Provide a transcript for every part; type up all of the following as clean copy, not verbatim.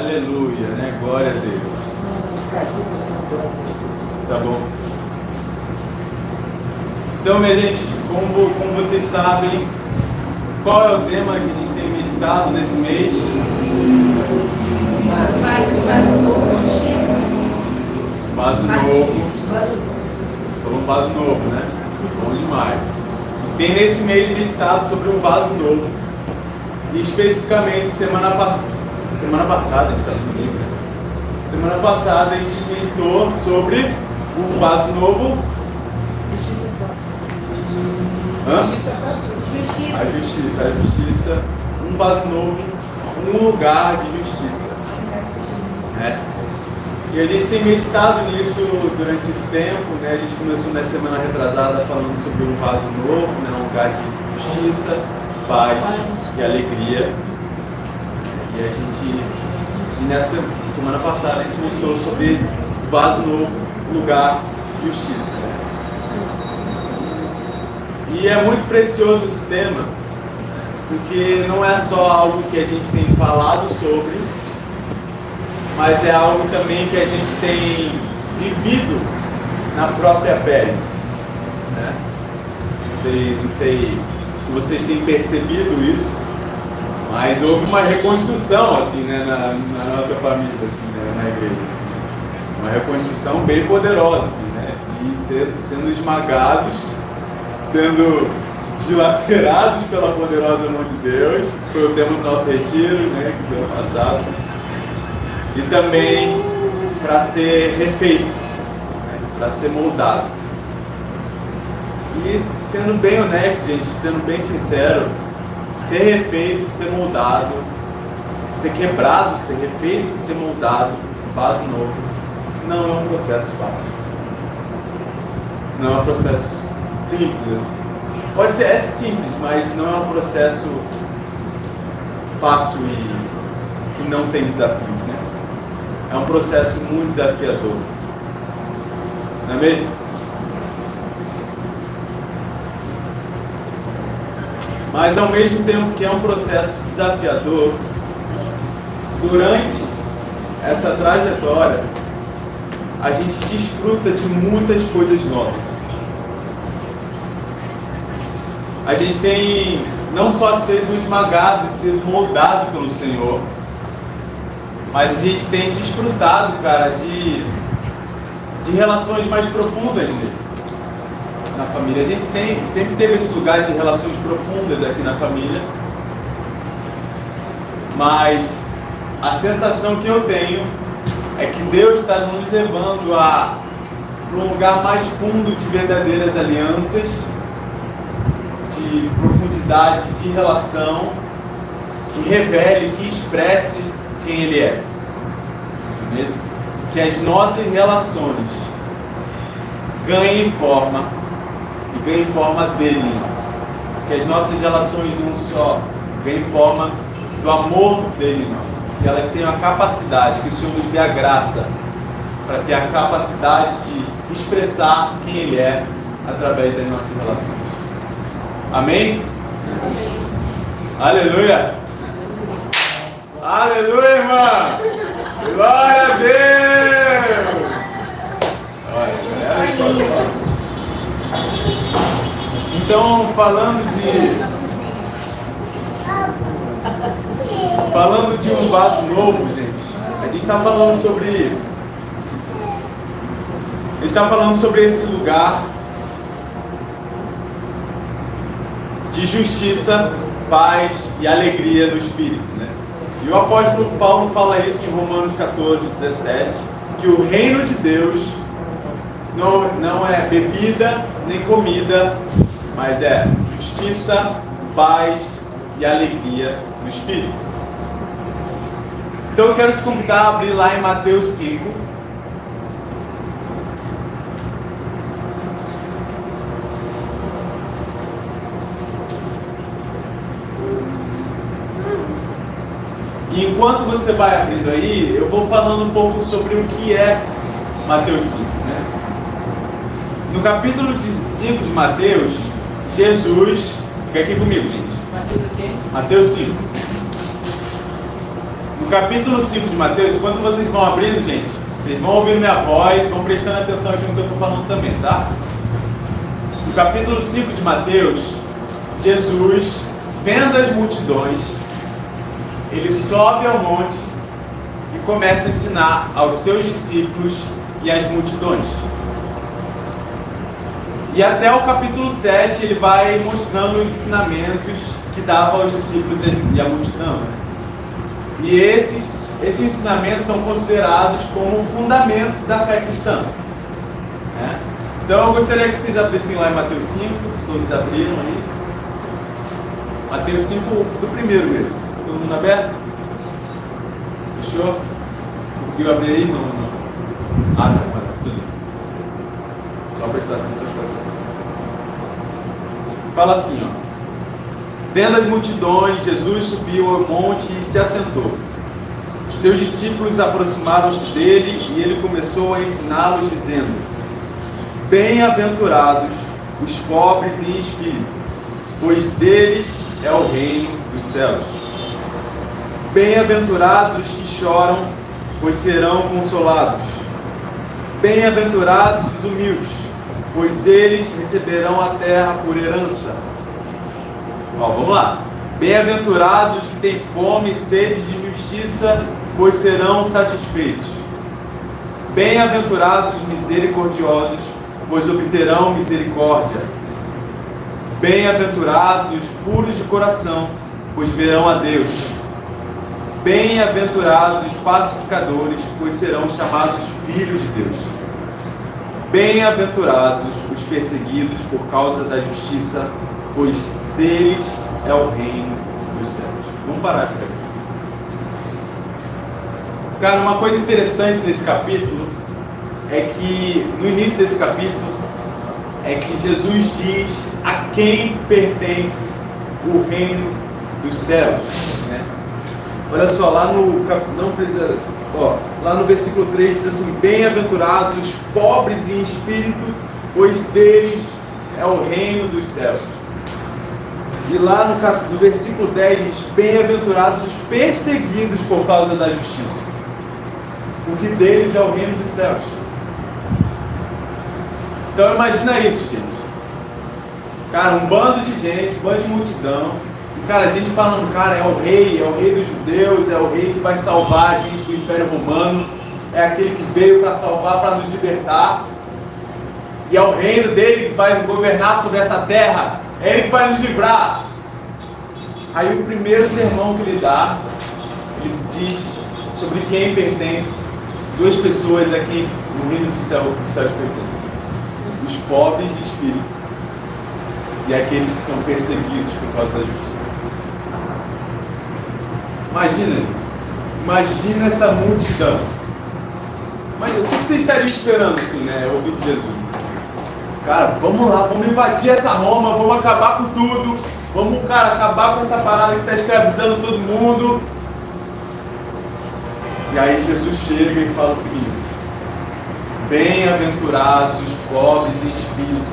Aleluia, né? Glória a Deus. Tá bom. Então, minha gente, como vocês sabem, qual é o tema que a gente tem meditado nesse mês? Vaso novo. Falou um vaso novo, né? Bom demais. A gente tem nesse mês meditado sobre um vaso novo. E especificamente semana passada, a gente está no livro, né? Semana passada a gente meditou sobre o vaso novo. A justiça, um vaso novo, um lugar de justiça. Né? E a gente tem meditado nisso durante esse tempo, né? A gente começou na semana retrasada falando sobre um vaso novo, né? Um lugar de justiça, paz e alegria. E nessa semana passada a gente meditou sobre o vaso novo, lugar de justiça. Né? E é muito precioso esse tema, porque não é só algo que a gente tem falado sobre, mas é algo também que a gente tem vivido na própria pele. Né? Não sei se vocês têm percebido isso, mas houve uma reconstrução assim, né, na nossa família, assim, né, na igreja. Assim. Uma reconstrução bem poderosa, assim, né, de sendo esmagados, sendo dilacerados pela poderosa mão de Deus. Foi o tema do nosso retiro, né, que foi ano passado. E também para ser refeito, né, para ser moldado. E sendo bem honesto, gente, sendo bem sincero, ser refeito, ser moldado, ser quebrado, ser refeito, ser moldado, vaso novo, não é um processo fácil. Não é um processo simples. Assim. Pode ser, é simples, mas não é um processo fácil e que não tem desafios, né? É um processo muito desafiador. Não é mesmo? Mas ao mesmo tempo que é um processo desafiador, durante essa trajetória, a gente desfruta de muitas coisas novas. A gente tem não só sido esmagado e sido moldado pelo Senhor, mas a gente tem desfrutado, cara, de relações mais profundas nele. Na família. A gente sempre teve esse lugar de relações profundas aqui na família, mas a sensação que eu tenho é que Deus está nos levando para um lugar mais fundo de verdadeiras alianças, de profundidade de relação, que revele, que expresse quem Ele é. Que as nossas relações ganhem forma dele em nós. Que as nossas relações não só ganhem forma do amor dele em nós. Que elas tenham a capacidade, que o Senhor nos dê a graça para ter a capacidade de expressar quem Ele é através das nossas relações. Amém? Amém. Aleluia! Aleluia, irmã! Glória a Deus! Olha, então, falando de um vaso novo, gente, a gente está falando sobre esse lugar de justiça, paz e alegria no Espírito, né? E o apóstolo Paulo fala isso em Romanos 14, 17, que o reino de Deus não é bebida nem comida, mas é justiça, paz e alegria no Espírito. Então eu quero te convidar a abrir lá em Mateus 5. E enquanto você vai abrindo aí, eu vou falando um pouco sobre o que é Mateus 5, né? No capítulo 5 de Mateus, Jesus... Fica aqui comigo, gente. Mateus o quê? Mateus 5. No No capítulo 5 de Mateus, quando vocês vão abrindo, gente, vocês vão ouvindo minha voz, vão prestando atenção aqui no que eu estou falando também, tá? No capítulo 5 de Mateus, Jesus, vendo as multidões, ele sobe ao monte e começa a ensinar aos seus discípulos e às multidões. E até o capítulo 7 ele vai mostrando os ensinamentos que dava aos discípulos e à multidão. E esses ensinamentos são considerados como fundamentos da fé cristã. Né? Então eu gostaria que vocês abrissem lá em Mateus 5, se todos abriram aí. Mateus 5 do primeiro mesmo. Todo mundo aberto? Fechou? Conseguiu abrir aí? Não. Ah, tá, tudo bem. Só prestar atenção. Fala assim, ó. Vendo as multidões, Jesus subiu ao monte e se assentou. Seus discípulos aproximaram-se dele e ele começou a ensiná-los, dizendo: Bem-aventurados os pobres em espírito, pois deles é o reino dos céus. Bem-aventurados os que choram, pois serão consolados. Bem-aventurados os humildes, pois eles receberão a terra por herança. Vamos lá. Bem-aventurados os que têm fome e sede de justiça, pois serão satisfeitos. Bem-aventurados os misericordiosos, pois obterão misericórdia. Bem-aventurados os puros de coração, pois verão a Deus. Bem-aventurados os pacificadores, pois serão chamados filhos de Deus. Bem-aventurados os perseguidos por causa da justiça, pois deles é o reino dos céus. Vamos parar de ficar. Cara, uma coisa interessante nesse capítulo é que, no início desse capítulo, é que Jesus diz a quem pertence o reino dos céus. Né? Olha só, lá no lá no versículo 3 diz assim: Bem-aventurados os pobres em espírito, pois deles é o reino dos céus. E lá no versículo 10 diz: Bem-aventurados os perseguidos por causa da justiça, porque deles é o reino dos céus. Então imagina isso, gente. Cara, um bando de gente, um bando de multidão. E cara, a gente falando, cara, é o rei dos judeus, é o rei que vai salvar a gente do Império Romano, é aquele que veio para salvar, para nos libertar. E é o reino dele que vai governar sobre essa terra. É ele que vai nos livrar. Aí o primeiro sermão que ele dá, ele diz sobre quem pertence duas pessoas a quem o reino dos céus pertence: os pobres de espírito e aqueles que são perseguidos por causa da justiça. Imagina essa multidão. Mas o que você estaria esperando assim, né? Ouvir de Jesus? Cara, vamos lá, vamos invadir essa Roma, vamos acabar com tudo, vamos, cara, acabar com essa parada que está escravizando todo mundo. E aí Jesus chega e fala o seguinte: Bem-aventurados os pobres em espírito,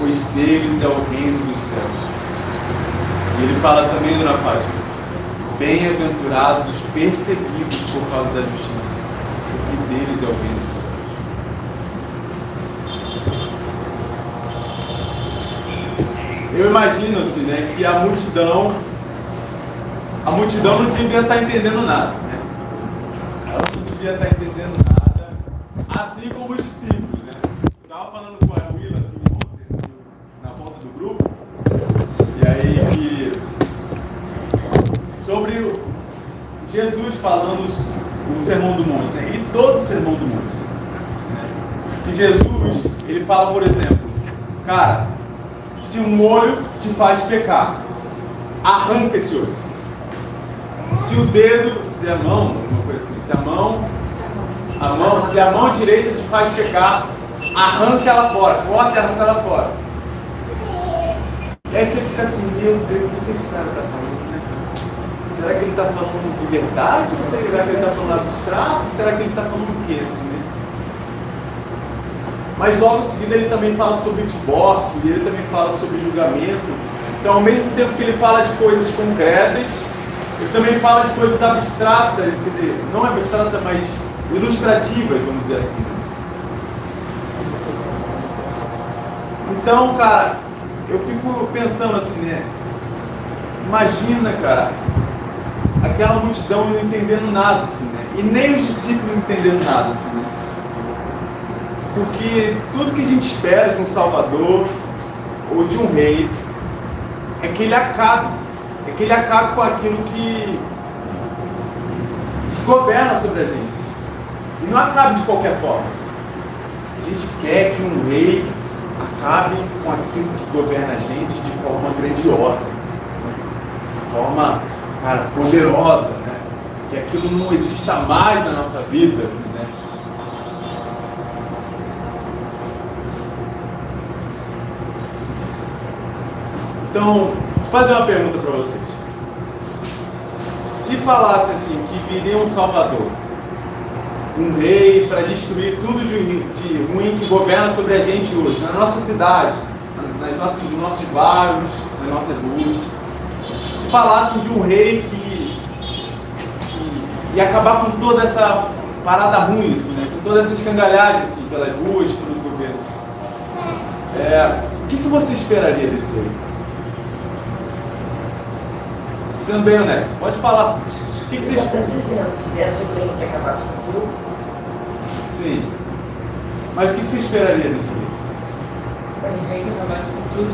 pois deles é o reino dos céus. E ele fala também, dona Fátima: Bem-aventurados os perseguidos por causa da justiça, porque deles é o reino dos céus. Eu imagino assim, né, que a multidão não devia estar entendendo nada, né? Ela não devia estar entendendo nada, assim como os discípulos, né? Eu estava falando com a Willa assim ontem, na volta do grupo, e aí sobre Jesus falando o Sermão do Monte, né? E todo o Sermão do Monte, né? E Jesus, ele fala, por exemplo, cara, se um olho te faz pecar, arranca esse olho. Se o dedo, se a mão, uma coisa assim, se a mão direita te faz pecar, arranca ela fora, corta e arranca ela fora. E aí você fica assim, meu Deus, o que esse cara está falando, né? Será que ele está falando de verdade? Ou será que ele está falando abstrato? Será que ele está falando o quê, assim, né? Mas logo em seguida ele também fala sobre divórcio, e ele também fala sobre julgamento. Então, ao mesmo tempo que ele fala de coisas concretas, Ele também fala de coisas abstratas, quer dizer, não abstratas, mas ilustrativas, vamos dizer assim. Então, cara, eu fico pensando assim, né? Imagina, cara, aquela multidão não entendendo nada, assim, né? E nem os discípulos entendendo nada, assim, né? Porque tudo que a gente espera de um Salvador ou de um rei é que ele acabe. É que ele acabe com aquilo que governa sobre a gente. E não acabe de qualquer forma. A gente quer que um rei acabe com aquilo que governa a gente de forma grandiosa. De forma, cara, poderosa, né? Que aquilo não exista mais na nossa vida, assim, né? Então, vou fazer uma pergunta para vocês. Se falasse assim, que viria um Salvador, um rei para destruir tudo de ruim que governa sobre a gente hoje, na nossa cidade, nos nossos bairros, nas nossas ruas, se falassem de um rei que ia acabar com toda essa parada ruim, assim, né? Com toda essa escangalhagem assim, pelas ruas, pelos governos, o que você esperaria desse rei? Sendo bem honesto, pode falar. O que você está dizendo? Se viesse o rei que acabasse com tudo. Sim. Mas o que você esperaria desse rei? Mas o rei que acabasse com tudo.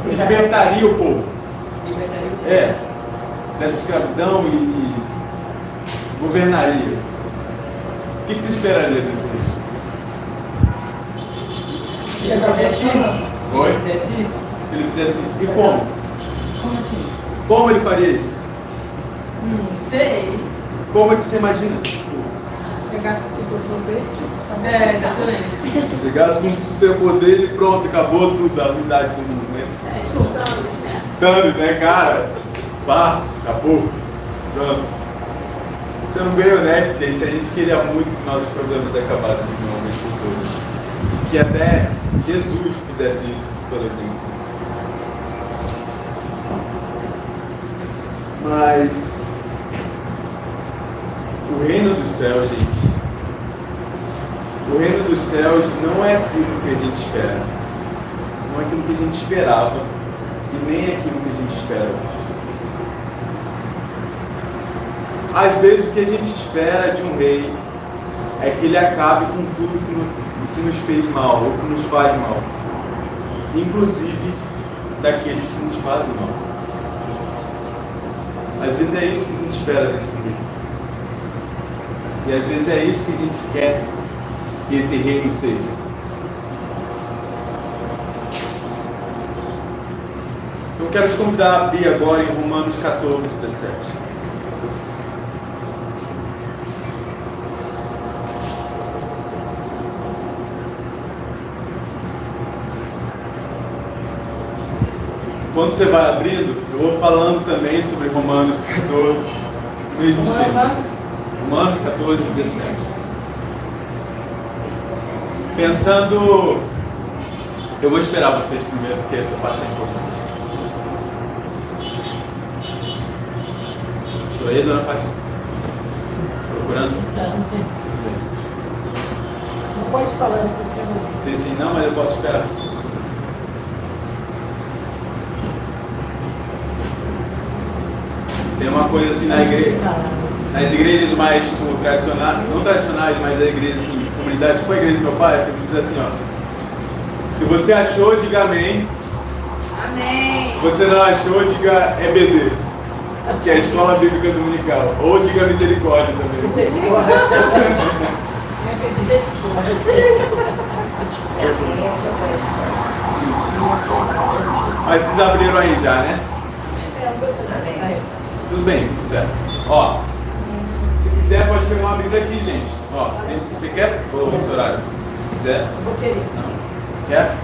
Você libertaria o povo. Libertaria o povo. Dessa escravidão e governaria. O que você esperaria desse rei? Se ele fizesse isso. Oi? Se ele fizesse isso. Ele fizesse isso. E como? Como assim? Como ele faria isso? Não sei. Como é que você imagina? Chegasse a superpoder. Exatamente. Chegasse com um superpoder e pronto, acabou tudo, a unidade do mundo, né? Thanos, né, cara? Pá, acabou. Pronto. Sendo bem honesto, gente, a gente queria muito que nossos problemas acabassem de uma vez por todas. Que até Jesus fizesse isso por toda a gente. Mas o reino dos céus, gente, o reino dos céus não é aquilo que a gente espera, não é aquilo que a gente esperava e nem é aquilo que a gente espera hoje. Às vezes o que a gente espera de um rei é que ele acabe com tudo que nos fez mal ou que nos faz mal, inclusive daqueles que nos fazem mal. Às vezes é isso que a gente espera desse rei. E às vezes é isso que a gente quer que esse reino seja. Eu quero te convidar a abrir agora em Romanos 14, 17. Quando você vai abrindo, eu vou falando também sobre Romanos 14, no mesmo tempo. Romanos 14, 17. Pensando... Eu vou esperar vocês primeiro, porque essa parte é importante. Estou aí, dona Fátima? Procurando? Não pode falar porque eu não. Sim, sim, não, mas eu posso esperar. Tem uma coisa assim na igreja, nas igrejas mais tipo, tradicionais, não tradicionais, mas a igreja assim, comunidade, tipo a igreja do meu pai, você diz assim, ó. Se você achou, diga amém. Amém. Se você não achou, diga EBD, que é a Escola Bíblica Dominical. Ou diga misericórdia também. Mas vocês abriram aí já, né? Tudo bem, tudo certo. Ó, se quiser pode pegar uma Bíblia aqui, gente. Ó, você quer? Ou esse horário? Se quiser. Vou querer. Não. Quer?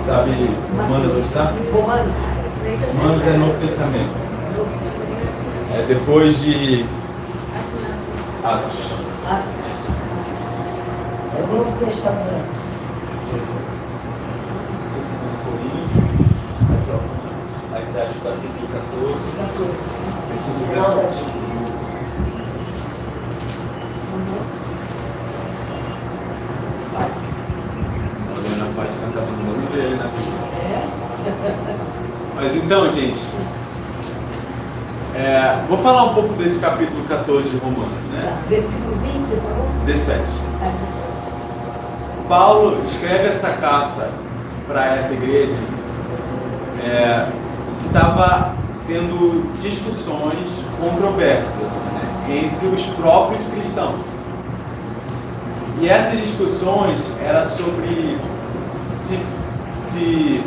Sabe Romanos onde está? Romanos é Novo Testamento. É depois de Atos. É o Novo Testamento. Coríntios. Aí você acha o capítulo 14, versículo 17. A Helena pode cantar mandando ver ele na vida. Mas então, gente, vou falar um pouco desse capítulo 14 de Romanos, né? Versículo 20, você falou? 17. Paulo escreve essa carta para essa igreja que estava tendo discussões controversas, né, entre os próprios cristãos. E essas discussões eram sobre se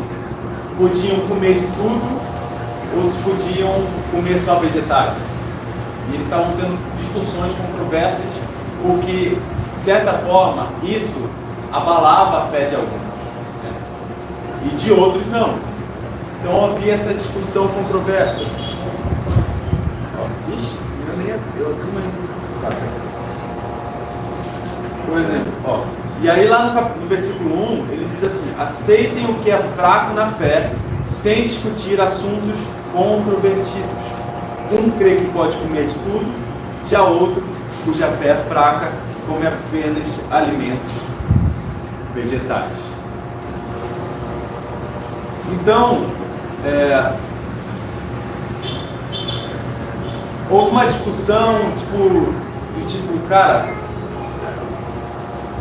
podiam comer de tudo ou se podiam comer só vegetais. E eles estavam tendo discussões controversas porque, de certa forma, isso abalava a fé de alguns, né? E de outros não. Então havia essa discussão controversa. Por exemplo, e aí lá no versículo 1, ele diz assim: aceitem o que é fraco na fé, sem discutir assuntos controvertidos. Um crê que pode comer de tudo, já outro, cuja fé é fraca, come apenas alimentos vegetais. Então, houve uma discussão do tipo, cara,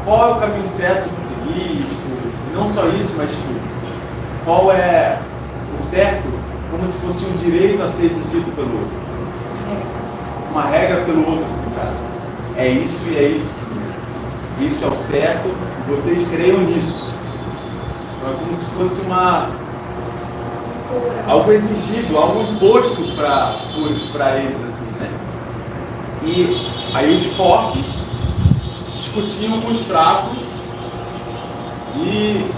qual é o caminho certo a se seguir? Não só isso, mas qual é o certo, como se fosse um direito a ser exigido pelo outro. Assim. Uma regra pelo outro, assim, cara. É isso e é isso. Assim. Isso é o certo, vocês creiam nisso. Então, é como se fosse algo exigido, algo imposto para eles, assim, né? E aí os fortes discutiam com os fracos e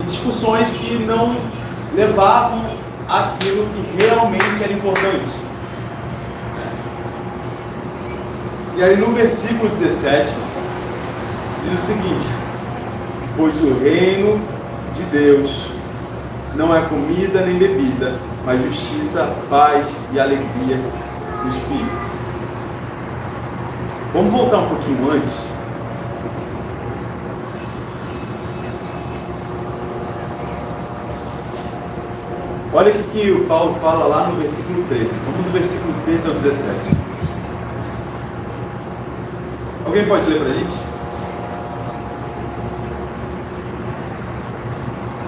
discussões que não levavam àquilo que realmente era importante. E aí no versículo 17 diz o seguinte: pois o reino de Deus não é comida nem bebida, mas justiça, paz e alegria no Espírito. Vamos voltar um pouquinho antes. Olha o que o Paulo fala lá no versículo 13. Vamos do versículo 13 ao 17. Alguém pode ler para a gente?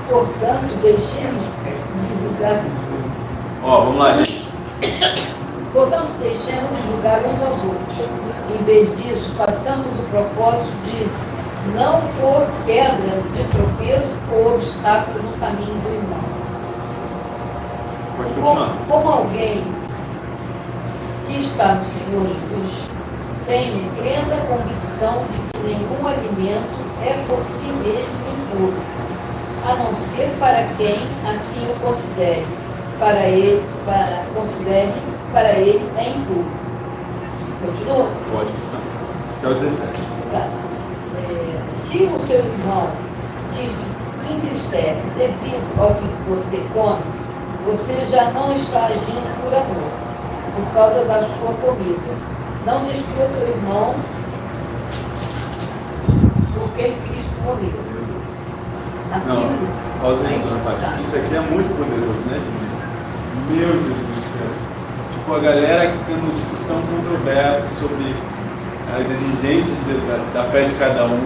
Portanto, deixemos de julgar. Vamos lá, gente. Portanto, deixemos de julgar uns aos outros. Em vez disso, façamos o propósito de não pôr pedra de tropeço ou obstáculo no caminho do irmão. Pode continuar. Como alguém que está no Senhor Jesus tem plena convicção de que nenhum alimento é por si mesmo impuro, a não ser para quem assim o considere. Para ele é impuro. Continua? Pode continuar. Até o 17. Tá. Se o seu irmão se entristece devido ao que você come, você já não está agindo por amor, por causa da sua comida. Não destrua seu irmão por quem Cristo morreu. Aquilo. Pausa aí, dona Fátima. Isso aqui é muito poderoso, né? Meu Jesus, cara. Tipo, a galera que tem uma discussão controversa sobre as exigências da fé de cada um.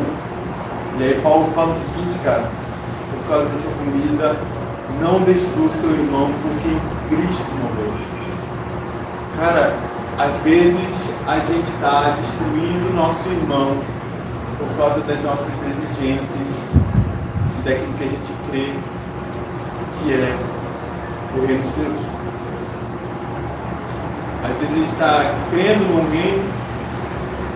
E aí Paulo fala o seguinte, cara: por causa da sua comida, não destrua seu irmão por quem Cristo morreu. Cara, às vezes a gente está destruindo nosso irmão por causa das nossas exigências e daquilo que a gente crê que é o reino de Deus. Às vezes a gente está crendo no reino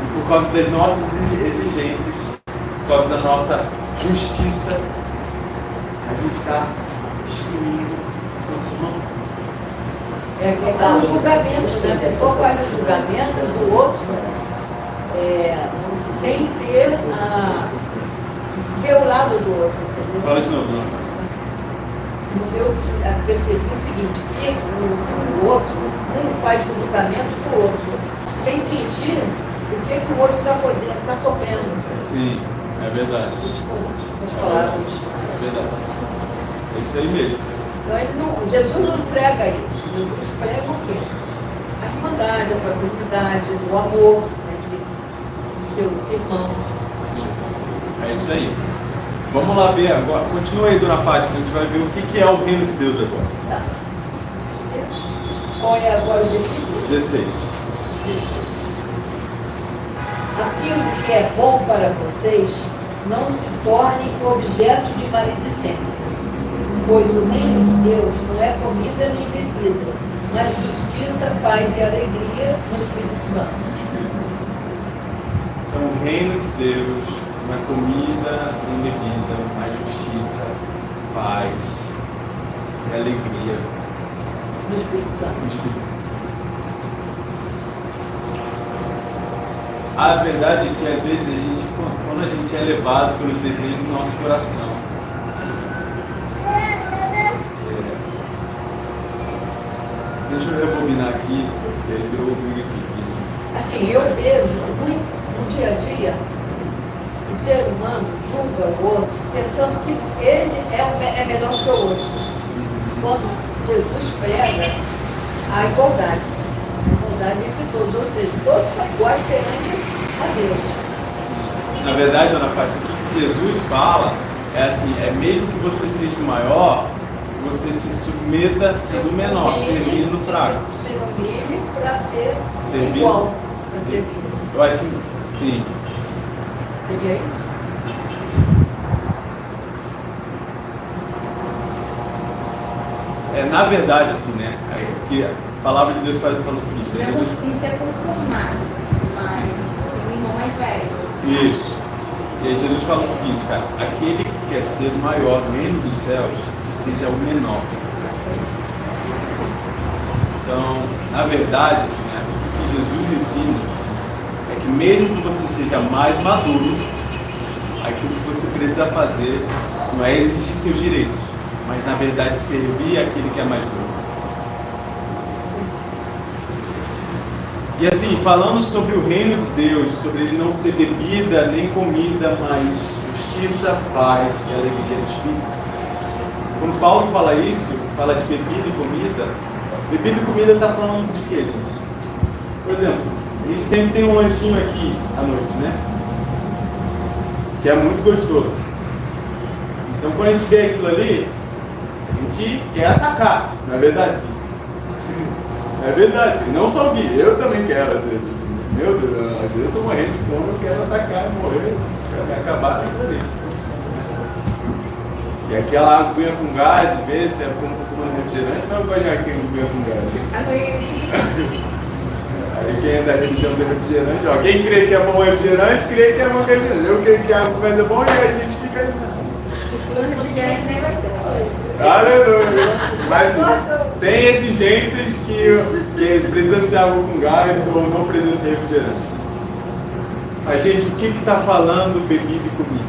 e por causa das nossas exigências, por causa da nossa justiça, a gente está destruindo o nosso irmão. É como julgamentos, né? A pessoa faz o julgamento do outro sem ver o lado do outro. Entendeu? Fala de novo, dona Fátima. eu percebi o seguinte, que o outro, um faz julgamento do outro, sem sentir o que o outro está sofrendo. Sim, é verdade. Desculpa, as palavras. É verdade. É isso aí mesmo. Então, Jesus não prega isso. Jesus prega o quê? A irmandade, a fraternidade, o amor entre os seus irmãos. É isso aí. Vamos lá ver agora. Continua aí, dona Fátima. A gente vai ver o que é o reino de Deus agora. Tá. Qual é agora o versículo? 16. Aquilo que é bom para vocês não se torne objeto de maledicência, pois o reino de Deus não é comida nem bebida, mas justiça, paz e alegria no Espírito Santo. Então, o reino de Deus não é comida nem bebida, mas justiça, paz e alegria No Espírito Santo. no Espírito Santo. A verdade é que às vezes quando a gente é levado pelos desejos do nosso coração, deixa eu rebobinar aqui, porque aí virou comigo aqui. Assim, eu vejo no dia a dia o ser humano julga o outro pensando que ele é melhor que o outro. Quando Jesus prega a igualdade entre todos, ou seja, todos são iguais perante a Deus. Na verdade, dona Fátima, o que Jesus fala é assim, é mesmo que você seja o maior, você se submeta sendo o menor, servindo o fraco. Se humilhe para ser Servir. igual, para servir. Eu acho que sim. Seria aí? Na verdade, assim, né? Que a palavra de Deus fala o seguinte, né? Jesus... Não ser conformado, mas ser um irmão mais velho. Isso. E aí Jesus fala o seguinte, cara, aquele que quer ser o maior no reino dos céus, que seja o menor. Então, na verdade, assim, né, o que Jesus ensina é que mesmo que você seja mais maduro, aquilo que você precisa fazer não é exigir seus direitos, mas na verdade servir aquele que é mais novo. E assim, falando sobre o reino de Deus, sobre ele não ser bebida nem comida, mas justiça, paz e alegria do Espírito. Quando Paulo fala isso, fala de bebida e comida está falando de quê, gente? Por exemplo, a gente sempre tem um lanchinho aqui à noite, né? Que é muito gostoso. Então quando a gente vê aquilo ali, a gente quer atacar, não é verdade? É verdade, não só o Gui, eu também quero, às vezes. Assim, meu Deus, às vezes eu estou morrendo de fome, eu quero atacar e morrer, quero acabar com ali. E aquela aguinha com gás, às vezes, é como tomando refrigerante, mas eu gosto de aguinha com gás. Aí quem é da religião do refrigerante, ó, quem crê que é bom refrigerante, crê que é bom refrigerante. Eu creio que a água é bom e a gente fica... O refrigerante nem vai ter. Aleluia! Mas sem exigências que precisa ser água com gás ou não precisa ser refrigerante. Mas, gente, o que está falando bebida e comida?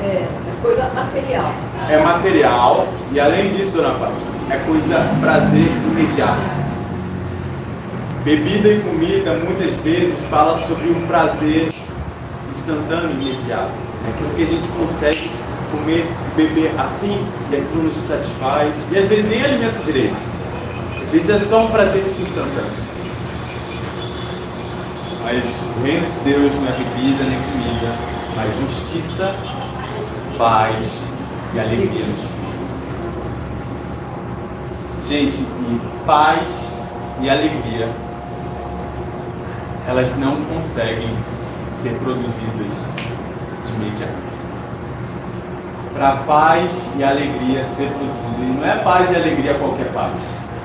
É coisa material. É material e, além disso, dona Fátima, é coisa prazer imediato. Bebida e comida, muitas vezes, fala sobre um prazer instantâneo, imediato. É aquilo que a gente consegue comer, beber assim, e aquilo nos satisfaz, e às vezes nem alimenta direito. Às vezes é só um prazer instantâneo. Mas o reino de Deus não é bebida nem comida, mas justiça, paz e alegria no Espírito. Gente, e paz e alegria, elas não conseguem ser produzidas de imediato. Para paz e alegria ser produzida, e não é paz e alegria qualquer paz,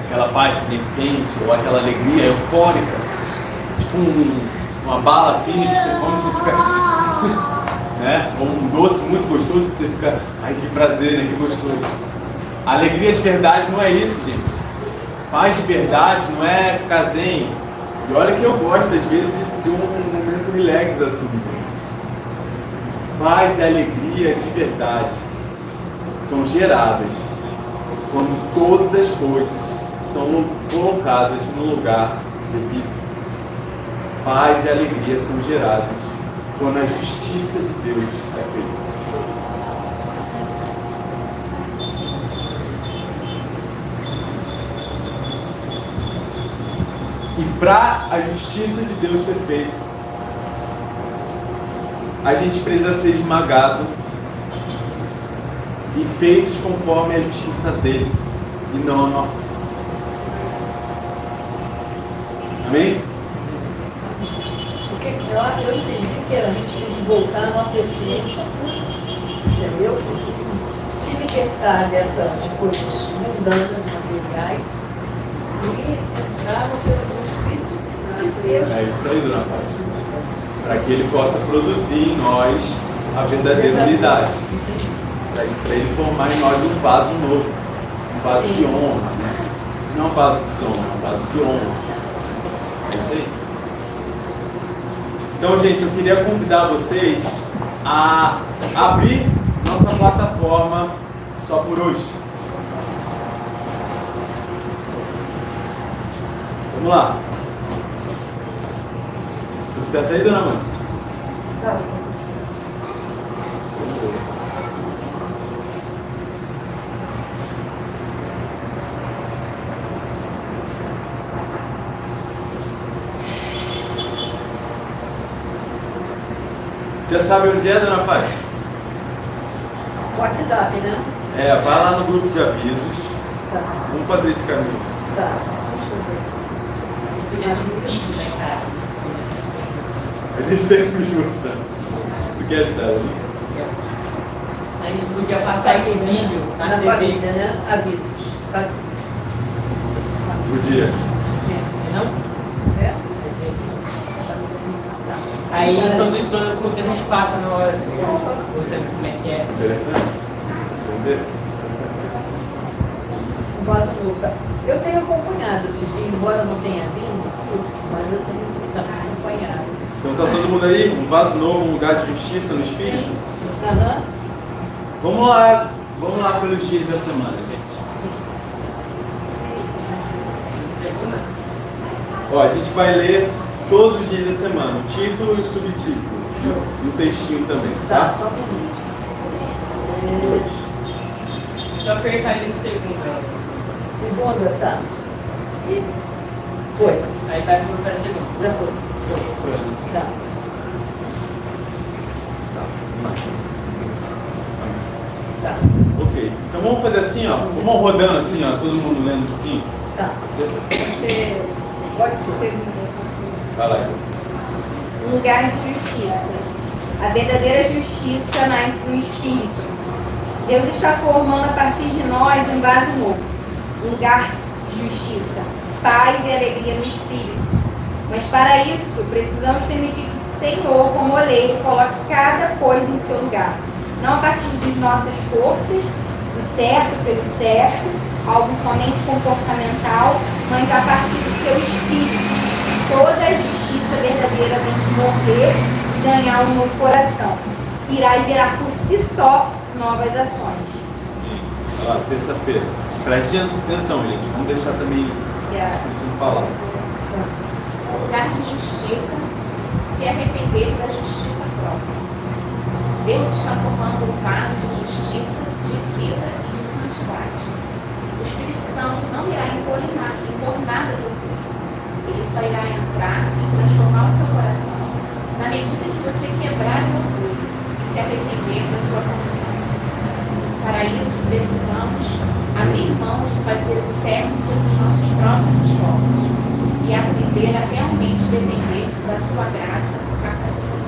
aquela paz que nem sente, ou aquela alegria eufórica, tipo uma bala fina que você come e você fica, né? Ou um doce muito gostoso que você fica, ai que prazer, né? Que gostoso. A alegria de verdade não é isso, gente. Paz de verdade não é ficar zen. E olha que eu gosto às vezes de um momento relax assim. Paz e alegria de verdade são geradas quando todas as coisas são colocadas no lugar devido. Paz e alegria são geradas quando a justiça de Deus é feita. E para a justiça de Deus ser feita, a gente precisa ser esmagado e feitos conforme a justiça dele e não a nossa. Amém? Porque eu entendi que a gente tem que voltar à nossa essência, entendeu? E se libertar dessas coisas mundanas, materiais, e entrar no Espírito de Deus. É isso aí, dona Fátima. Para que ele possa produzir em nós a verdadeira unidade. Para ele formar em nós um vaso novo, um vaso de honra, né? Não um vaso de desonra, é um vaso de honra. É isso aí. Então, gente, eu queria convidar vocês a abrir nossa plataforma só por hoje. Vamos lá. Tudo certo aí, dona Mãe? Tá. Já sabe onde é, dona Fátima? WhatsApp, né? Vai lá no grupo de avisos. Tá. Vamos fazer esse caminho. Tá. Podia ter um vídeo, né, cara? A gente tem que se mostrar. Você quer ajudar ali? Aí podia passar esse vídeo na TV. família, né? Avisos. Tá. Podia. Não? É? Aí todo que a gente passa na hora, mostrando como é que é. Interessante. Entendeu? Um vaso novo. Tá? Eu tenho acompanhado esse vídeo, embora não tenha vindo, mas eu tenho acompanhado. Então tá todo mundo aí? Um vaso novo, um lugar de justiça no Espírito? Aham. Vamos lá pelos dias da semana, gente. Segunda? Ó, a gente vai ler todos os dias da semana, o título e o subtítulo. E o textinho também, Tá, tá? só um minuto. Só apertar ali no segundo. Segunda, tá. E foi. Aí vai pro pra segunda. Já foi. Tá. Tá. Ok, então vamos fazer assim, ó. Vamos rodando assim, ó, todo mundo lendo um pouquinho. Tá. Pode ser. Vai lá. Um lugar de justiça. A verdadeira justiça nasce no Espírito. Deus está formando a partir de nós um vaso novo, um lugar de justiça, paz e alegria no Espírito. Mas para isso, precisamos permitir que o Senhor, como oleiro, coloque cada coisa em seu lugar. Não a partir das nossas forças, do certo pelo certo, algo somente comportamental, mas a partir do seu Espírito. Toda a justiça verdadeira vem de morrer e ganhar um novo coração, que irá gerar por si só novas ações. Olha lá, terça-feira. Preste atenção, gente. Vamos deixar também discutindo palavras. Lugar de justiça, se arrepender da justiça própria. Deus está formando um vaso de justiça, de vida e de santidade. O Espírito Santo não irá impor nada a você. Ele só irá entrar e transformar o seu coração na medida que você quebrar o orgulho e se arrepender da sua condição. Para isso, precisamos abrir mão de fazer o certo pelos nossos próprios esforços e aprender a realmente depender da sua graça capacitadora.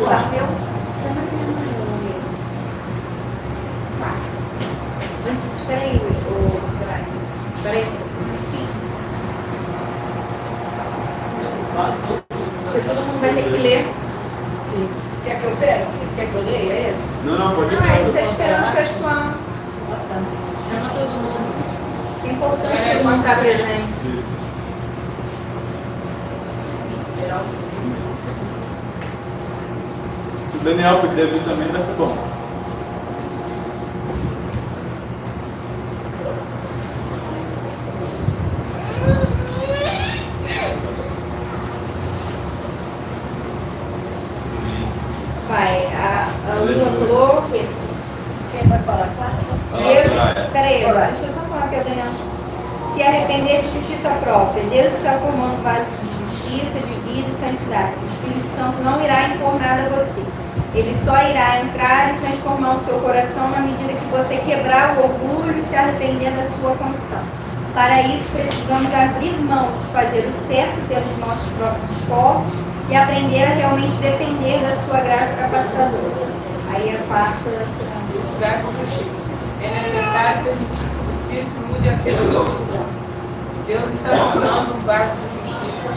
Orar. Meu, chama minha mãe. Vai. Antes, espera aí, Soraya. Espera aí. Porque todo mundo vai ter que ler. Sim. Quer que eu pegue? Quer que eu leia esse? Não, pode Ah, isso ir. é esperando o pessoal. Ah, tá. Chama todo mundo. É importante ele não estar presente. Isso. Se Daniel, podia vir também, vai ser bom. Vai, a Lula falou. Quem vai falar? Peraí, Soraya. deixa eu só falar que é o Daniel. Se arrepender de justiça própria, Deus está formando vasos de justiça, de vida e santidade. O Espírito Santo não irá impor nada a você. Ele só irá entrar e transformar o seu coração na medida que você quebrar o orgulho e se arrepender da sua condição. Para isso, precisamos abrir mão de fazer o certo pelos nossos próprios esforços e aprender a realmente depender da sua graça capacitadora. Aí a quarta... Lugar de justiça. É necessário permitir que o Espírito mude as coisas. Deus está formando um barco de justiça,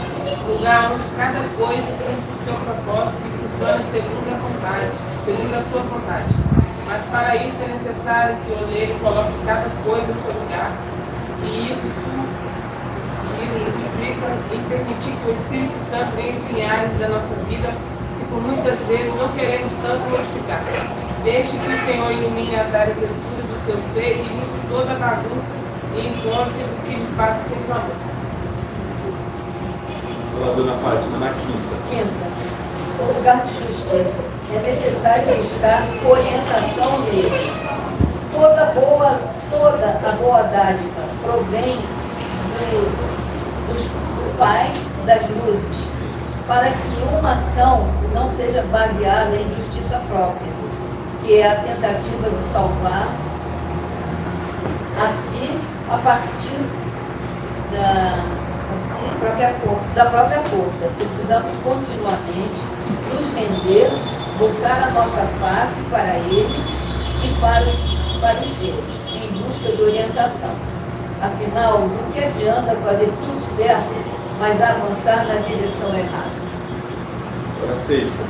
lugar onde cada coisa cumpre o seu propósito e funciona segundo a vontade, segundo a sua vontade. Mas para isso é necessário que o oleiro coloque cada coisa no seu lugar. E isso implica em permitir que o Espírito Santo entre em áreas da nossa vida que por muitas vezes não queremos tanto modificar. Deixe que o Senhor ilumine as áreas escuras do seu ser e limpe toda a bagunça e encontre o que de fato tem valor. Olá, dona Fátima, na quinta. Quinta, o lugar de justiça. É necessário buscar orientação dele. Toda a boa dádiva provém do Pai das luzes, para que uma ação não seja baseada em justiça própria, que é a tentativa de salvar a si a partir da própria força. Precisamos continuamente nos render, voltar a nossa face para Ele e para os seus, em busca de orientação. Afinal, não que adianta fazer tudo certo, mas avançar na direção errada. Agora sexta.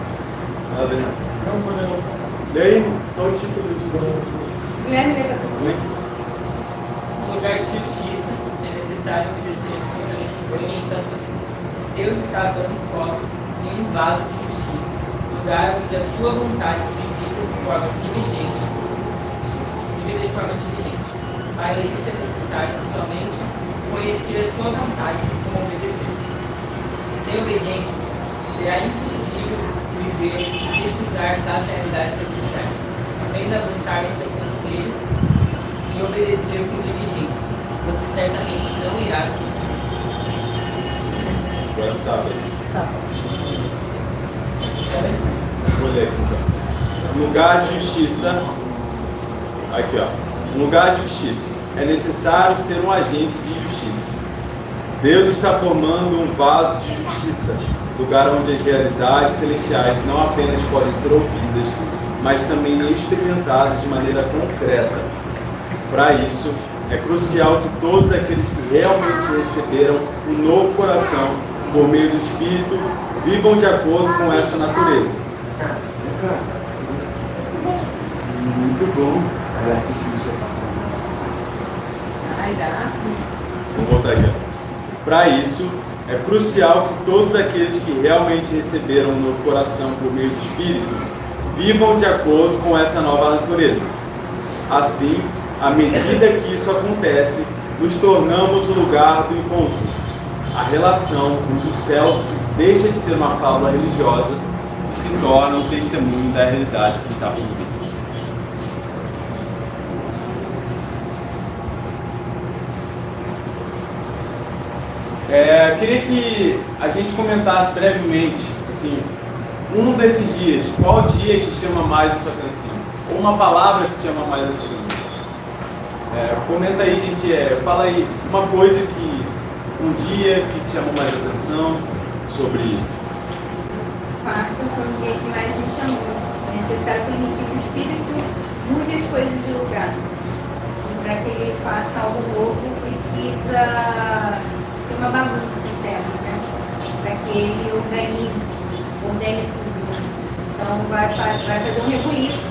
Ela vem. Não vou não. E aí, só o título de Guilherme levantou. No lugar de justiça, é necessário obedecer às orientações. Deus está dando foco em um vaso de justiça, lugar onde a sua vontade é vivida de forma diligente. Para isso é necessário somente conhecer a sua vontade e como obedecer. Sem obediência, será impossível viver e desfrutar das realidades celestiais. Aprenda a buscar o seu conselho e obedecer com diligência. Você certamente não irá se arrepender. Agora sábado. Vou ler aqui então. Lugar de justiça. Aqui, ó. Lugar de justiça. É necessário ser um agente de justiça. Deus está formando um vaso de justiça, lugar onde as realidades celestiais não apenas podem ser ouvidas, mas também experimentadas de maneira concreta. Para isso, é crucial que todos aqueles que realmente receberam um novo coração por meio do Espírito vivam de acordo com essa natureza. Muito bom. Vai assistir o sofá. Ai, dá. Vamos voltar aqui. Para isso, é crucial que todos aqueles que realmente receberam um novo coração por meio do Espírito vivam de acordo com essa nova natureza. Assim, à medida que isso acontece, nos tornamos o lugar do encontro, a relação onde o céu deixa de ser uma fábula religiosa e se torna um testemunho da realidade que está por vir. Queria que a gente comentasse brevemente, assim, um desses dias, qual dia que chama mais a sua atenção? Ou uma palavra que chama mais a atenção? Comenta aí, gente, fala aí uma coisa que, um dia que te chamou mais a atenção sobre... Quarta foi o dia que mais me chamou. É necessário permitir que o Espírito mude as coisas de lugar. Para que ele faça algo novo, precisa ter uma bagunça interna, né? Para que ele ordene tudo. Né? Então vai fazer um rebuliço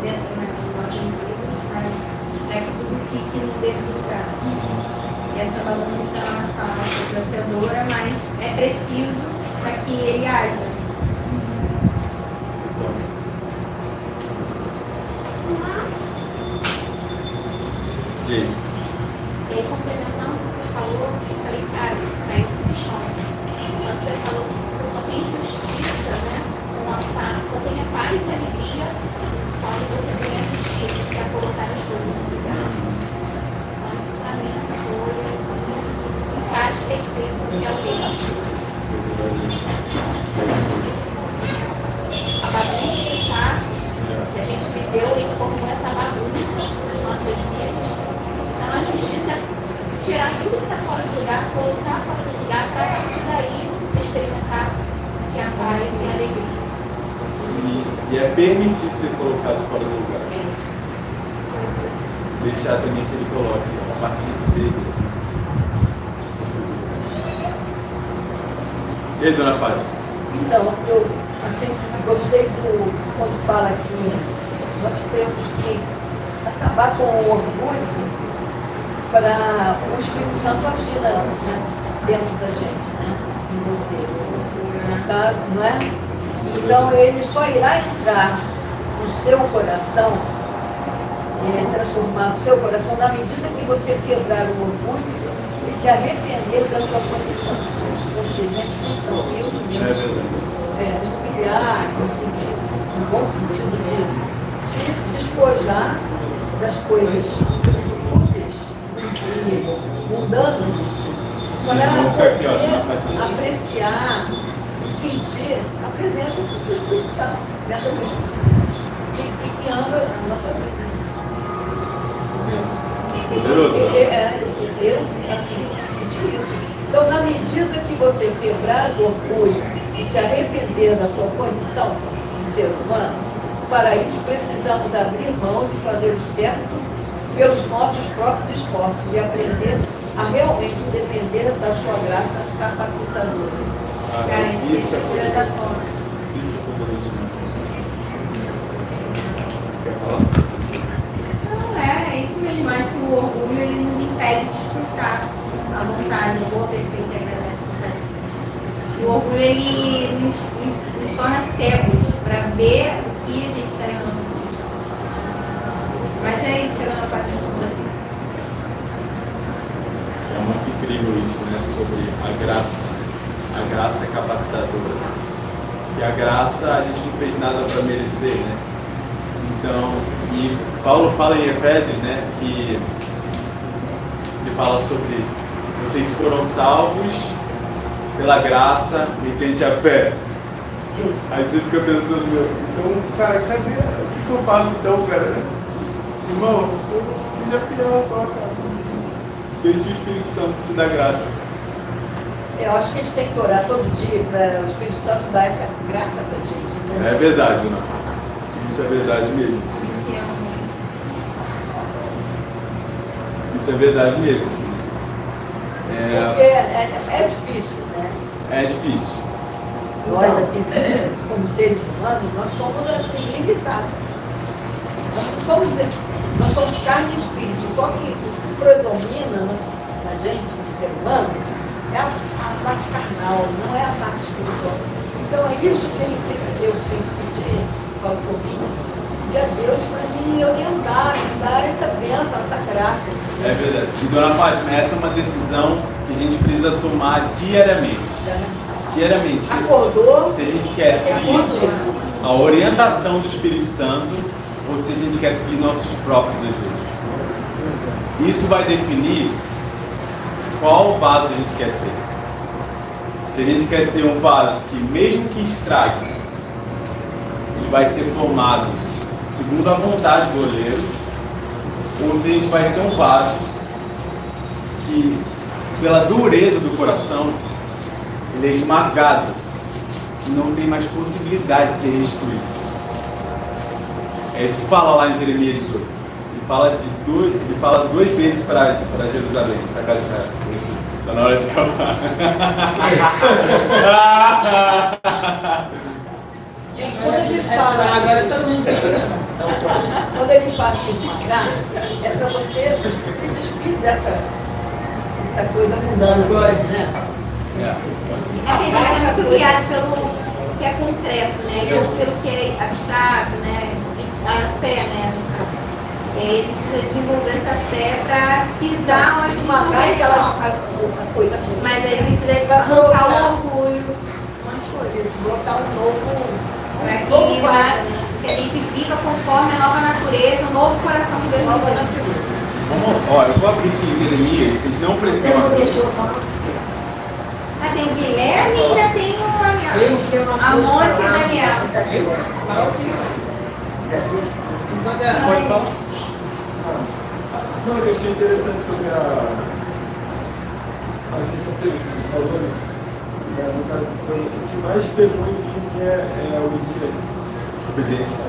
dentro, né, dos nossos vidas, mas para que tudo fique no devido lugar. E essa bagunça é uma fala desafiadora, mas é preciso para que ele haja. É permitir ser colocado fora do lugar. Deixar também que ele coloque a partir dele. Assim. E aí, dona Fátima? Então, eu assim, gostei quando fala que nós temos que acabar com o orgulho para o Espírito Santo agir dentro da gente, né? Em você. Tá? Não é? Então, ele só irá entrar no seu coração, transformar o seu coração na medida que você quebrar o orgulho e se arrepender da sua condição. Ou seja, a gente tem sentido de criar no bom sentido de se despojar das coisas fúteis e mundanas para poder apreciar e sentir a presença do Espírito Santo dentro da gente e que anda a nossa presença. Poderoso. Eu assim, senti isso. Então, na medida que você quebrar o orgulho e se arrepender da sua condição de ser humano, para isso precisamos abrir mão de fazer o certo pelos nossos próprios esforços e aprender a realmente depender da sua graça capacitadora. Isso é poderoso. Isso é poderoso. Quer falar? Não, é isso mesmo. Mas que o orgulho ele nos impede de desfrutar a vontade, o boa, perfeita e agradável. O orgulho ele nos torna cegos para ver o que a gente está errando. Mas é isso que a dona Fátima falou. É muito incrível isso, né? Sobre a graça. A graça é capacitadora. E a graça a gente não fez nada para merecer, né? Então, e Paulo fala em Efésios, né? Que ele fala sobre vocês foram salvos pela graça mediante a fé. Sim. Aí você fica pensando, meu, então, cara, cadê? O que eu faço então, cara? Irmão, seja fiel à sua casa. Deixe o Espírito Santo te dar graça. Eu acho que a gente tem que orar todo dia para o Espírito Santo dar essa graça para a gente. Né? É verdade, dona Fátima. Isso é verdade mesmo. Sim. Isso é verdade mesmo. Sim. Porque é difícil, né? É difícil. Nós, assim, como seres humanos, nós somos assim, limitados. Nós somos carne e espírito, só que o que predomina na gente, no ser humano, é a parte carnal, não é a parte espiritual. Então é isso que Deus tem que pedir para o povinho, de a Deus para me orientar, me dar essa bênção, essa graça. É verdade. E dona Fátima, essa é uma decisão que a gente precisa tomar diariamente. Diariamente. Acordou, se a gente quer seguir a orientação do Espírito Santo ou se a gente quer seguir nossos próprios desejos. Isso vai definir qual vaso a gente quer ser. Se a gente quer ser um vaso que, mesmo que estrague, ele vai ser formado segundo a vontade do oleiro, ou se a gente vai ser um vaso que, pela dureza do coração, ele é esmagado e não tem mais possibilidade de ser restituído. É isso que fala lá em Jeremias 18. Ele fala duas vezes para Jerusalém, para casa de Israel. Está na hora de acabar. Quando ele fala de esmagar, é para você se despedir dessa coisa mundana, né? É que a gente é muito guiado pelo que é concreto, né? E não pelo que é abstrato, né? A fé, né? E aí a gente precisa desenvolver essa fé para pisar onde a gente não Esmagar quer aquela coisa. Mas aí precisa colocar o orgulho, umas coisas. Brotar um novo Para que a gente viva conforme a nova natureza, o novo coração que Deus nos nova deu. natureza. Vamos, eu vou abrir aqui em Jeremias, vocês não precisam abrir. Ah, tem o Guilherme e ainda tem a Mônica e o Daniel. Pode falar. Não, eu achei interessante sobre a sexta-feira que você falou, né? No caso, o que mais pegou em mim assim, é a obediência. Obediência.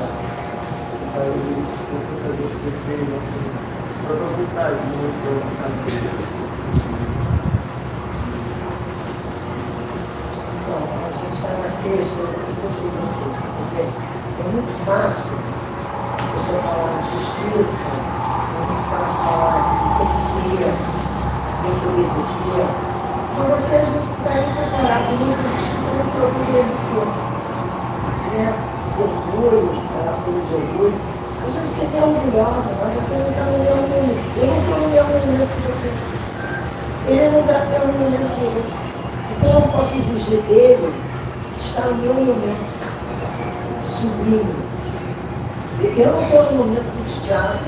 Aí eles colocam a gente que tem nossa própria vontade, não é a vontade dele. Então, a gente está na sexta, eu gostei da sexta, porque é muito fácil a pessoa falar de justiça, é muito fácil falar que tem que ser, tem que obedecer. Então você às vezes está aí preparado com muita justiça, não tem que obedecer. Né? Orgulho, ela falou de orgulho. Às vezes você é orgulhosa, mas você não está no mesmo momento. Eu não estou no mesmo momento que você. Ele não está no mesmo momento que eu. Então eu não posso exigir dele estar no meu momento sublime. Eu não estou no momento do Tiago.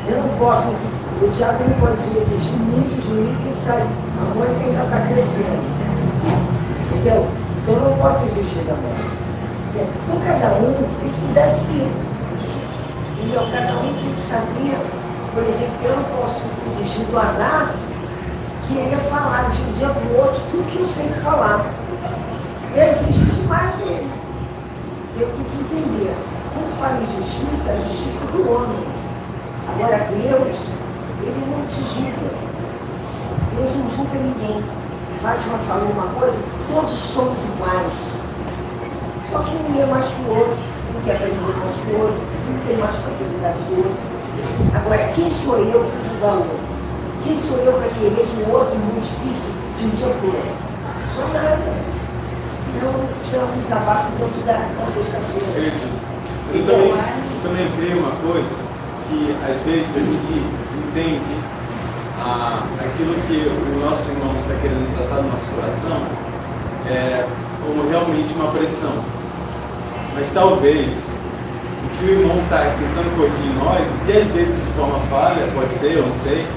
Eu não posso exigir. O Tiago não pode exigir muito de mim, que sabe, a Mônica ainda está crescendo. Entendeu? Então eu não posso exigir da Mônica. Então cada um tem que cuidar de si. Entendeu? Cada um tem que saber, por exemplo, eu não posso exigir do Azar querer falar de um dia para o outro tudo que eu sei falar. Eu exijo demais dele. Eu tenho que entender. Quando fala em justiça, a justiça é do homem. Agora Deus, ele não te julga. Deus não julga ninguém. Fátima falou uma coisa, todos somos iguais. Só que um é mais que o outro, um quer aprender mais que o outro, um tem mais facilidade que o outro. Agora, quem sou eu para julgar o outro? Quem sou eu para querer que o outro modifique de um dia para o outro? Sou nada. Isso é um desabafo dentro da sexta-feira. Eu também creio uma coisa, que às vezes a gente entende aquilo que o nosso irmão está querendo tratar no nosso coração como realmente uma pressão. Mas talvez o que o irmão está tentando corrigir em nós, e às vezes de forma falha, pode ser, eu não sei,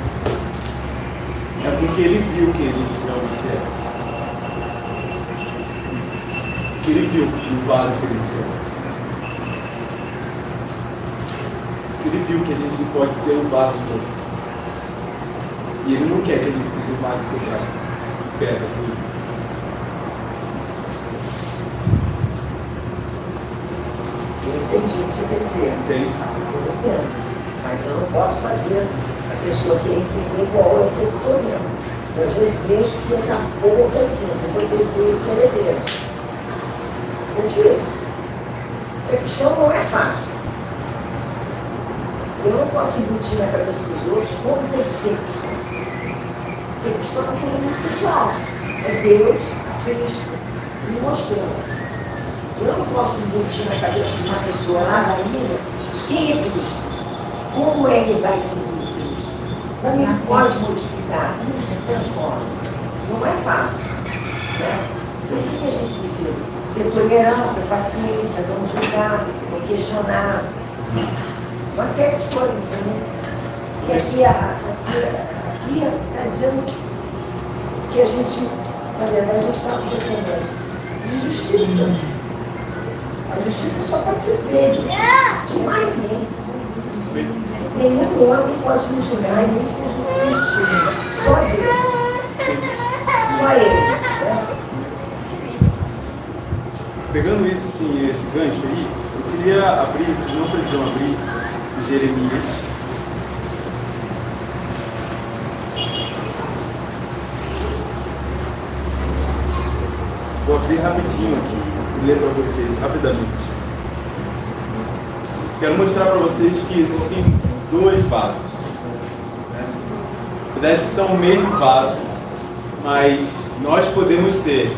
é porque ele viu quem a gente realmente é. Porque ele viu o vaso que a gente é. Ele viu que a gente pode ser um vaso todo. E ele não quer que a gente seja um vaso quebrado. Pedra, tudo. Eu entendi o que você quer dizer. Entende? Eu entendo. Mas eu não posso fazer a pessoa querer entender igual eu estou vendo. Eu às vezes vejo que essa porra é assim, depois ele veio querer ver. É difícil. Essa questão não é fácil. Eu não posso embutir na cabeça dos outros como tem que ser. Tem questão da coisa muito pessoal. É Deus me mostrando. Eu não posso embutir na cabeça de uma pessoa lá na ilha quem é Cristo. Como ele vai seguir Cristo. Como ele pode modificar. Como ele se transforma. Não é fácil. Né? Então, o que a gente precisa? Ter tolerância, paciência, não julgar, não questionar. Uma série de coisas, entendeu? E aqui está dizendo que a gente, na verdade, a gente está acontecendo de justiça. A justiça só pode ser dele, de mais ninguém. Nenhum homem pode nos julgar e nem ser justiça. Só Deus. Só ele. Né? Pegando isso, assim, esse gancho aí, eu queria abrir, se não precisam abrir, Jeremias. Vou abrir rapidinho aqui e ler para vocês, rapidamente. Quero mostrar para vocês que existem dois vasos. Né? Na verdade, que são o mesmo vaso, mas nós podemos ser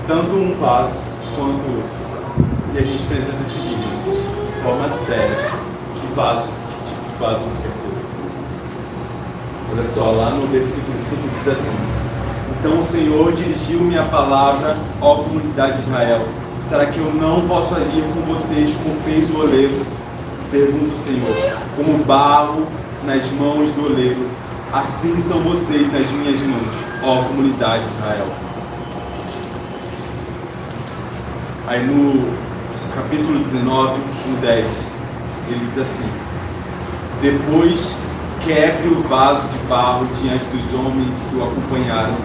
tanto um vaso quanto o outro. E a gente precisa decidir de forma séria. Que vaso, que tipo de vaso tu quer ser? Olha só, lá no versículo 5 diz assim: Então o Senhor dirigiu-me a palavra, ó comunidade de Israel. Será que eu não posso agir com vocês como fez o oleiro? Pergunta o Senhor. Como barro nas mãos do oleiro, assim são vocês nas minhas mãos, ó comunidade de Israel. Aí no capítulo 19, no 10, ele diz assim: Depois quebre o vaso de barro diante dos homens que o acompanharam.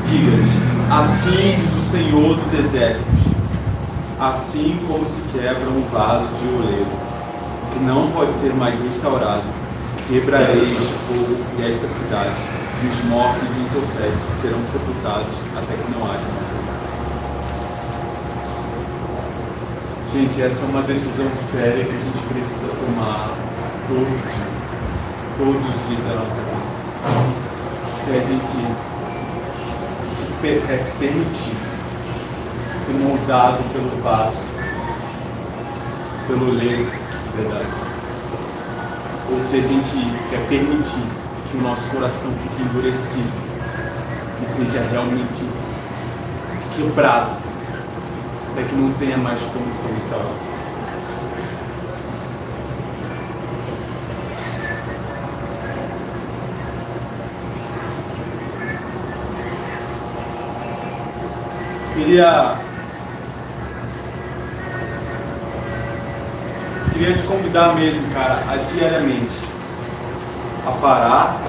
Diga-lhes: Assim diz o Senhor dos Exércitos: Assim como se quebra um vaso de oleiro, que não pode ser mais restaurado, quebrarei este povo e esta cidade, e os mortos em Tofete serão sepultados até que não haja mais. Gente, essa é uma decisão séria que a gente precisa tomar todos os dias da nossa vida. Se a gente quer se permitir ser moldado pelo vaso, pelo oleiro, verdade? Ou se a gente quer permitir que o nosso coração fique endurecido e seja realmente quebrado, até que não tenha mais como ser restaurado. Queria te convidar mesmo, cara, a diariamente a parar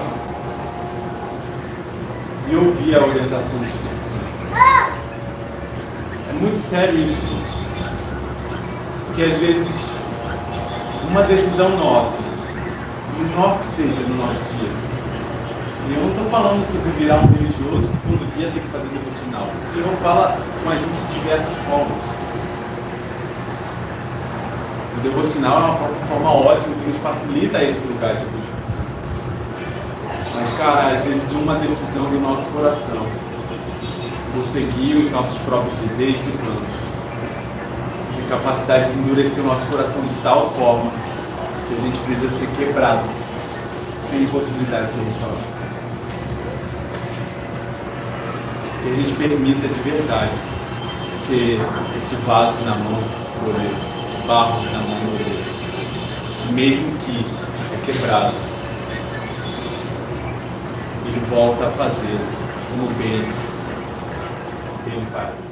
e ouvir a orientação do Espírito Santo. É muito sério isso, gente. Porque às vezes uma decisão nossa, menor que seja no nosso dia, e eu não estou falando sobre virar um religioso que todo dia tem que fazer devocional. O Senhor fala com a gente de diversas formas. O devocional é uma plataforma ótima que nos facilita esse lugar de busca. Mas, cara, às vezes uma decisão do nosso coração por seguir os nossos próprios desejos e planos tem capacidade de endurecer o nosso coração de tal forma que a gente precisa ser quebrado sem possibilidade de ser restaurado. Que a gente permita de verdade ser esse vaso na mão do oleiro, esse barro na mão do oleiro, mesmo que é quebrado, ele volta a fazer como bem parece.